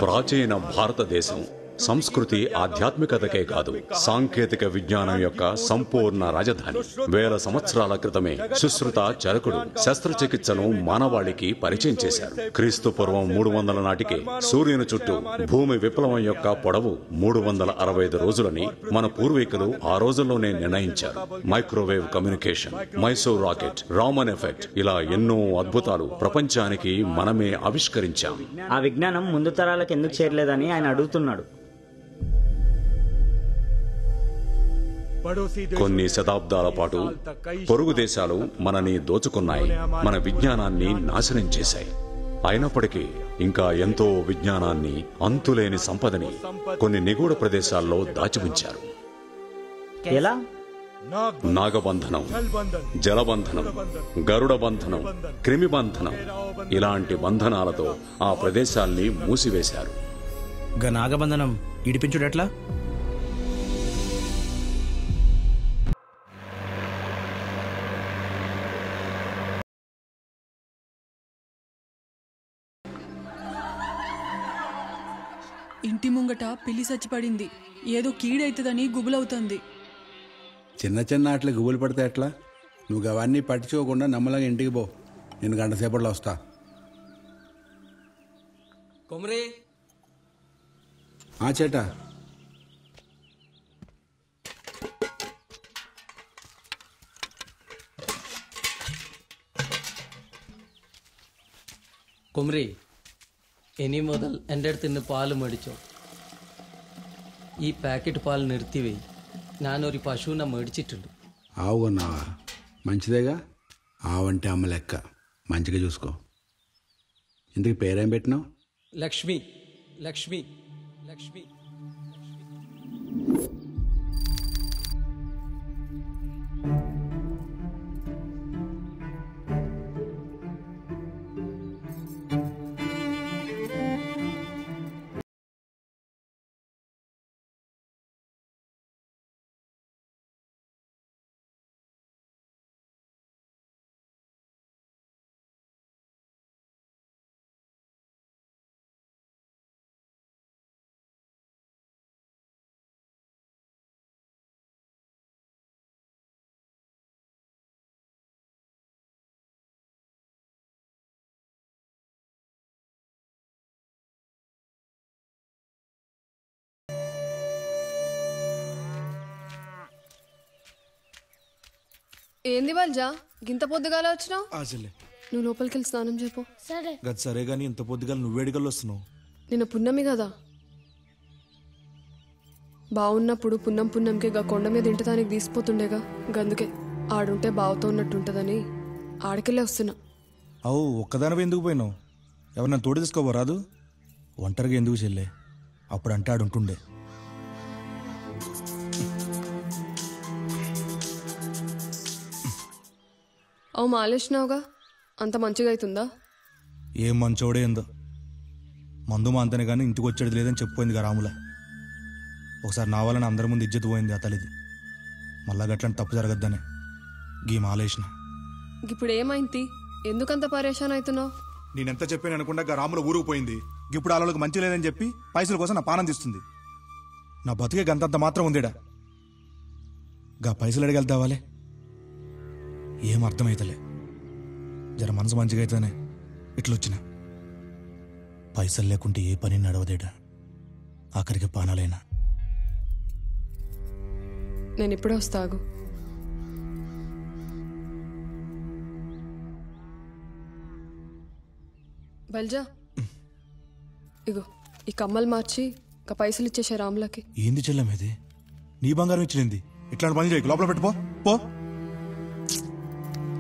ప్రాచీన భారతదేశం సంస్కృతి ఆధ్యాత్మికతకే కాదు, సాంకేతిక విజ్ఞానం యొక్క సంపూర్ణ రాజధాని. వేల సంవత్సరాల క్రితమే సుశ్రుత చరకుడు శస్త్రచికిత్సను మానవాళికి పరిచయం చేశారు. క్రీస్తు పూర్వం 300 నాటికే సూర్యుని చుట్టూ భూమి విప్లవం యొక్క పొడవు 365 రోజులని మన పూర్వీకులు ఆ రోజుల్లోనే నిర్ణయించారు. Microwave communication, Mysore rocket, Raman effect, ఇలా ఎన్నో అద్భుతాలు ప్రపంచానికి మనమే ఆవిష్కరించాం. ఆ విజ్ఞానం ముందు తరాలకు ఎందుకు చేరలేదని ఆయన అడుగుతున్నాడు. కొన్ని శతాబ్దాల పాటు పొరుగు దేశాలు మనని దోచుకున్నాయి, మన విజ్ఞానాన్ని నాశనం చేశాయి. అయినప్పటికీ ఇంకా ఎంతో విజ్ఞానాన్ని, అంతులేని సంపదని కొన్ని నిగూఢ ప్రదేశాల్లో దాచి ఉంచారు. ఎలా? నాగబంధనం, జలబంధనం, గరుడ బంధనం, క్రిమి బంధనం, ఇలాంటి బంధనాలతో ఆ ప్రదేశాల్ని మూసివేశారు. నాగబంధనం ఇడిపించుడెట్లా? ఇంటి ముంగట పిల్లి చచ్చిపడింది. ఏదో కీడైతుందని గుబులవుతుంది. చిన్న చిన్న ఆటలు గుబులు పడితే ఎట్లా? నువ్వు అవన్నీ పట్టించుకోకుండా నమ్మలంగా ఇంటికి పో. నేను గంట సేపట్లో వస్తా. కొమరే చేటా കൊമരേ, ഇനി മുതൽ എൻ്റെ അടുത്ത് നിന്ന് പാല് മേടിച്ചോ. ഈ പാക്കറ്റ് പാൽ നിർത്തിവെയ്. ഞാനൊരു പശുവിനെ മേടിച്ചിട്ടുണ്ട്. ఆవు కొన్నావా? మంచిదేగా. ఆవంటే అమ్మ లెక్క, మంచిగా చూసుకో. ఇందుకు పేరేం పెట్టినావు? లక్ష్మి. లక్ష్మి లక్ష్మి ఏంది బల్జా, గింత పొద్దుగాల వచ్చినావు? నువ్వు లోపలికి వెళ్ళి స్నానం చెప్పు. సరే గాని ఇంత పొద్దుగాల నువ్వేడిగల్లో వస్తున్నావు? నిన్న పున్నమి కదా, బావున్నప్పుడు పున్నంకే గా కొండ మీద ఇంటదానికి తీసిపోతుండేగా, గందుకే ఆడుంటే బావుతో ఉన్నట్టుంటదని ఆడికెళ్ళే వస్తున్నా. అవు ఒక్కదానిపై ఎందుకు పోయినావు? ఎవరన్నా తోడు తీసుకోబోరాదు? ఒంటరిగా ఎందుకు చెల్లే? అప్పుడు అంటే ఆడుంటుండే. అవు మాలేసినావుగా, అంత మంచిగా అవుతుందా? ఏం మంచోడే ఏందో. మందు మా అంతనే కానీ ఇంటికి వచ్చేది లేదని చెప్పిపోయింది రాముల. ఒకసారి నా వలన అందరి ముందు ఇజ్జత్ పోయింది ఆ తల్లిది. మళ్ళా గట్లని తప్పు జరగద్దని గీ మాలేసిన. ఇప్పుడు ఏమైంది? ఎందుకంత పరేషాన్ అవుతున్నావు? నేనెంత చెప్పాను అనుకుంటా రాముల ఊరుకు పోయింది. ఇప్పుడు వాళ్ళకి మంచి లేదని చెప్పి పైసల కోసం నా పానం తీస్తుంది. నా బతికే గంతంత మాత్రం ఉందేడా. గా పైసలు అడిగెళ్తావాలే, ఏం అర్థమైతలే. జర మనసు మంచిగా అయితేనే ఇట్లొచ్చిన. పైసలు లేకుంటే ఏ పని నడవదేడా, ఆఖరికి పానాలైనా. నేను ఇప్పుడే వస్తాగు. బల్జా, ఇగో ఈ కమ్మలు మార్చి ఇంకా పైసలు ఇచ్చేసా రాములకి. ఏంది చెల్లమేది? నీ బంగారం ఇచ్చింది. ఇట్లాంటి పని చేయకు, లోపల పెట్టుకో పో.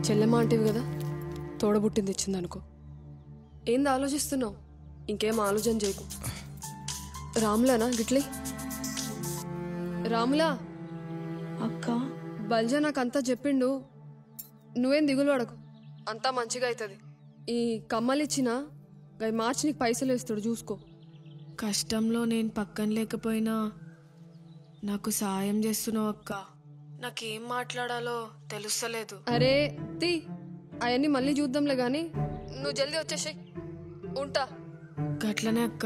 చెల్లెమ్మ అంటివి కదా, తోడబుట్టింది ఇచ్చింది అనుకో. ఏంది ఆలోచిస్తున్నావు? ఇంకేం ఆలోచన చేయకు. రాములానా గిట్లే? రాములా అక్క, బల్జా నాకంతా చెప్పిండు, నువ్వేం దిగులు పడకు, అంతా మంచిగా అవుతుంది. ఈ కమ్మలిచ్చినా గై మార్చి నీకు పైసలు వేస్తాడు, చూసుకో. కష్టంలో నేను పక్కన లేకపోయినా నాకు సాయం చేస్తున్నావు అక్క. నాకేం మాట్లాడాలో తెలుస్తలేదు. అరే తీ, అవన్నీ మళ్ళీ చూద్దాంలే గాని నువ్వు జల్దీ వచ్చేసాయి. ఉంటా. గట్లనే అక్క.